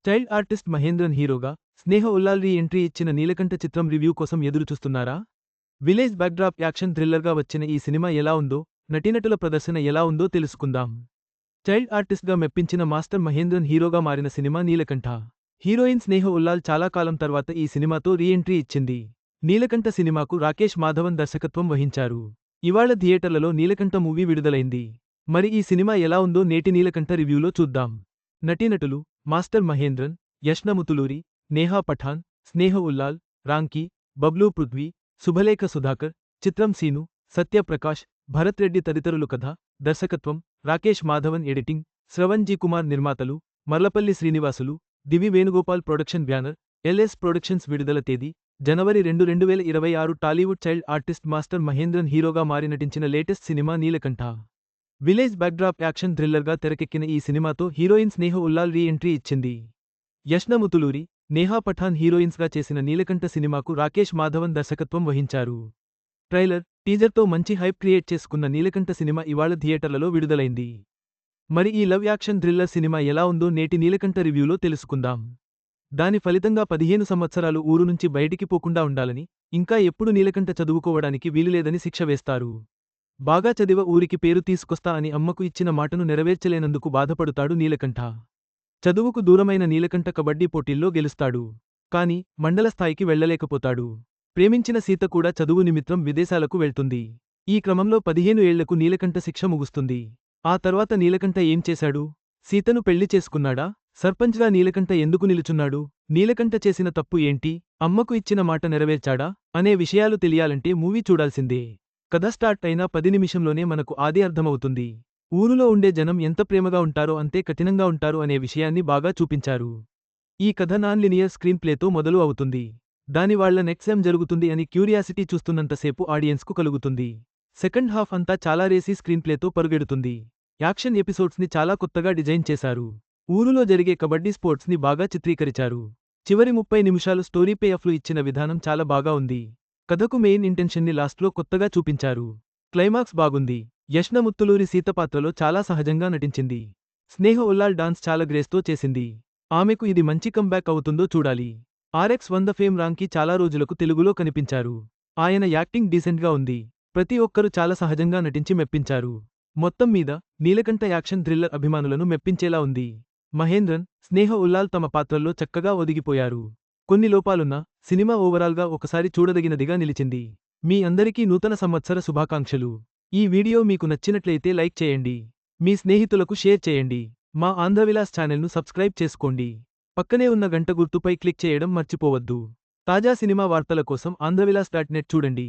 Child artist Mahendran హీరోగా స్నేహ Ullal re entry ఇచ్చిన నీలకంఠ చిత్రం రివ్యూ కోసం ఎదురుచూస్తున్నారా? విలేజ్ బ్యాక్డ్రాప్ యాక్షన్ థ్రిల్లర్గా వచ్చిన ఈ సినిమా ఎలా ఉందో, నటీనటుల ప్రదర్శన ఎలా ఉందో తెలుసుకుందాం. చైల్డ్ ఆర్టిస్ట్గా మెప్పించిన మాస్టర్ మహేంద్రన్ హీరోగా మారిన సినిమా నీలకంఠ. హీరోయిన్ స్నేహ ఉల్లాల్ చాలా కాలం తర్వాత ఈ సినిమాతో రీ ఎంట్రీ ఇచ్చింది. నీలకంఠ సినిమాకు రాకేష్ మాధవన్ దర్శకత్వం వహించారు. ఇవాళ థియేటర్లలో నీలకంఠ మూవీ విడుదలైంది. మరి ఈ సినిమా ఎలా ఉందో నేటి నీలకంఠ రివ్యూలో చూద్దాం. నటీనటులు మాస్టర్ మహేంద్రన్, యష్ణ ముతులూరి, నేహా పఠాన్, స్నేహ ఉల్లాల్, రాంకీ, బబ్లూ పృథ్వీ, శుభలేఖ సుధాకర్, చిత్రం సీను, సత్యప్రకాష్, భరత్ రెడ్డి తదితరులు. కథ, దర్శకత్వం రాకేష్ మాధవన్, ఎడిటింగ్ శ్రవణ్ జీ కుమార్, నిర్మాతలు Marlapalli Srinivasulu, Divi Venugopal production banner LS productions. విడుదల తేదీ జనవరి 2, 2026. Tollywood child artist master Mahendran హీరోగా మారి నటించిన latest cinema Neelakanta. Village backdrop action థ్రిల్లర్గా తెరకెక్కిన ఈ సినిమాతో heroine Sneha Ullal re entry ఇచ్చింది. యష్ణ ముతులూరి, నేహా పఠాన్ హీరోయిన్స్గా చేసిన నీలకంఠ సినిమాకు రాకేష్ మాధవన్ దర్శకత్వం వహించారు. ట్రైలర్, టీజర్తో మంచి హైప్ క్రియేట్ చేసుకున్న నీలకంఠ సినిమా ఇవాళ థియేటర్లలో విడుదలైంది. మరి ఈ లవ్ యాక్షన్ థ్రిల్లర్ సినిమా ఎలా ఉందో నేటి నీలకంఠ రివ్యూలో తెలుసుకుందాం. దాని ఫలితంగా 15 సంవత్సరాలు ఊరు నుంచి బయటికి పోకుండా ఉండాలని, ఇంకా ఎప్పుడు నీలకంఠ చదువుకోవడానికి వీలులేదని శిక్ష వేస్తారు. బాగా చదివ ఊరికి పేరు తీసుకొస్తా అని అమ్మకు ఇచ్చిన మాటను నెరవేర్చలేనందుకు బాధపడుతాడు నీలకంఠ. చదువుకు దూరమైన నీలకంఠ కబడ్డీ పోటీల్లో గెలుస్తాడు. కాని మండల స్థాయికి వెళ్లలేకపోతాడు. ప్రేమించిన సీత కూడా చదువు నిమిత్తం విదేశాలకు వెళ్తుంది. ఈ క్రమంలో 15 ఏళ్లకు నీలకంఠ శిక్ష ముగుస్తుంది. ఆ తర్వాత నీలకంఠ ఏం చేశాడు? సీతను పెళ్లి చేసుకున్నాడా? సర్పంచ్గా నీలకంఠ ఎందుకు నిలుచున్నాడు? నీలకంఠ చేసిన తప్పు ఏంటి? అమ్మకు ఇచ్చిన మాట నెరవేర్చాడా? అనే విషయాలు తెలియాలంటే మూవీ చూడాల్సిందే. కథ స్టార్ట్ అయిన 10 నిమిషంలోనే మనకు ఆది అర్థమవుతుంది. ఊరులో ఉండే జనం ఎంత ప్రేమగా ఉంటారో అంతే కఠినంగా ఉంటారు అనే విషయాన్ని బాగా చూపించారు. ఈ కథ నాన్ లినియర్ స్క్రీన్ ప్లేతో మొదలు అవుతుంది. దాని వాళ్ల నెక్స్ట్ ఏం జరుగుతుంది అని క్యూరియాసిటీ చూస్తున్నంతసేపు ఆడియన్స్కు కలుగుతుంది. సెకండ్ హాఫ్ అంతా చాలా రేసీ స్క్రీన్ ప్లేతో పరుగెడుతుంది. యాక్షన్ ఎపిసోడ్స్ని చాలా కొత్తగా డిజైన్ చేశారు. ఊరులో జరిగే కబడ్డీ స్పోర్ట్స్ని బాగా చిత్రీకరించారు. చివరి 30 నిమిషాలు స్టోరీ పే ఆఫ్లు ఇచ్చిన విధానం చాలా బాగా ఉంది. కథకు మెయిన్ ఇంటెన్షన్ని లాస్ట్లో కొత్తగా చూపించారు. క్లైమాక్స్ బాగుంది. యష్ణ ముత్తులూరి సీత పాత్రలో చాలా సహజంగా నటించింది. స్నేహ ఉల్లాల్ డాన్స్ చాలా గ్రేస్తో చేసింది. ఆమెకు ఇది మంచి కంబ్యాక్ అవుతుందో చూడాలి. RX100 ఫేమ్ రాంకీ చాలా రోజులకు తెలుగులో కనిపించారు. ఆయన యాక్టింగ్ డీసెంట్గా ఉంది. ప్రతి ఒక్కరూ చాలా సహజంగా నటించి మెప్పించారు. మొత్తం మీద నీలకంఠ యాక్షన్ థ్రిల్లర్ అభిమానులను మెప్పించేలా ఉంది. మహేంద్రన్, స్నేహ ఉల్లాల్ తమ పాత్రల్లో చక్కగా ఒదిగిపోయారు. కొన్ని లోపాలున్నా సినిమా ఓవరాల్గా ఒకసారి చూడదగినదిగా నిలిచింది. మీ అందరికీ నూతన సంవత్సర శుభాకాంక్షలు. ఈ వీడియో మీకు నచ్చినట్లయితే లైక్ చేయండి. మీ స్నేహితులకు షేర్ చేయండి. మా ఆంధ్రవిలాస్ ఛానల్ను సబ్స్క్రైబ్ చేసుకోండి. పక్కనే ఉన్న గంట గుర్తుపై క్లిక్ చేయడం మర్చిపోవద్దు. తాజా సినిమా వార్తల కోసం ఆంధ్రవిలాస్.net చూడండి.